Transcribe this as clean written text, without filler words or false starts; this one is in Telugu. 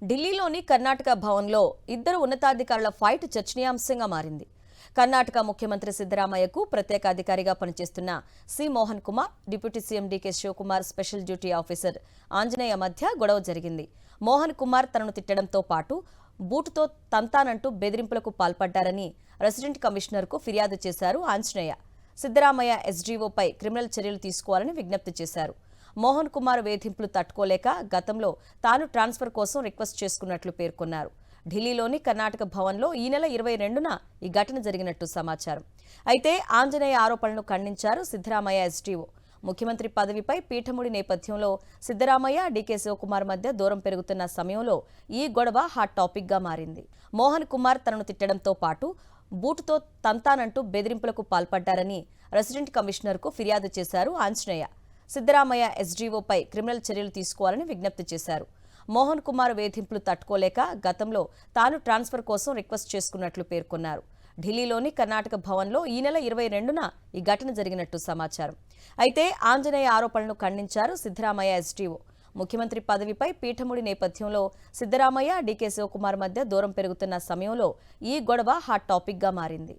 ఢిల్లీలోని కర్ణాటక భవన్లో ఇద్దరు ఉన్నతాధికారుల ఫైట్ చర్చనీయాంశంగా మారింది. కర్ణాటక ముఖ్యమంత్రి సిద్ధరామయ్యకు ప్రత్యేక అధికారిగా పనిచేస్తున్న C Mohan Kumar, deputy CM DK Shivakumar special duty officer Anjaneya మధ్య గొడవ జరిగింది. మోహన్ కుమార్ తనను తిట్టడంతో పాటు బూటుతో తంతానంటూ బెదిరింపులకు పాల్పడ్డారని రెసిడెంట్ కమిషనర్కు ఫిర్యాదు చేశారు ఆంజనేయ. సిద్ధరామయ్య ఎస్డీఓపై క్రిమినల్ చర్యలు తీసుకోవాలని విజ్ఞప్తి చేశారు. మోహన్ కుమార్ వేధింపులు తట్టుకోలేక గతంలో తాను ట్రాన్స్ఫర్ కోసం రిక్వెస్ట్ చేసుకున్నట్లు పేర్కొన్నారు. ఢిల్లీలోని కర్ణాటక భవన్లో ఈ నెల 22న ఈ ఘటన జరిగినట్టు సమాచారం. అయితే ఆంజనేయ ఆరోపణలను ఖండించారు సిద్ధరామయ్య ఎస్డీఓ. ముఖ్యమంత్రి పదవిపై పీఠముడి నేపథ్యంలో సిద్ధరామయ్య, డీకే శివకుమార్ మధ్య దూరం పెరుగుతున్న సమయంలో ఈ గొడవ హాట్ టాపిక్గా మారింది. మోహన్ కుమార్ తనను తిట్టడంతో పాటు బూటుతో తంతానంటూ బెదిరింపులకు పాల్పడ్డారని రెసిడెంట్ కమిషనర్కు ఫిర్యాదు చేశారు ఆంజనేయ. సిద్ధరామయ్య ఎస్డీఓపై క్రిమినల్ చర్యలు తీసుకోవాలని విజ్ఞప్తి చేశారు. మోహన్ కుమార్ వేధింపులు తట్టుకోలేక గతంలో తాను ట్రాన్స్ఫర్ కోసం రిక్వెస్ట్ చేసుకున్నట్లు పేర్కొన్నారు. ఢిల్లీలోని కర్ణాటక భవన్లో ఈ నెల 22న ఈ ఘటన జరిగినట్టు సమాచారం. అయితే ఆంజనేయ ఆరోపణలను ఖండించారు సిద్ధరామయ్య ఎస్డీఓ. ముఖ్యమంత్రి పదవిపై పీఠముడి నేపథ్యంలో సిద్ధరామయ్య, డీకే శివకుమార్ మధ్య దూరం పెరుగుతున్న సమయంలో ఈ గొడవ హాట్ టాపిక్గా మారింది.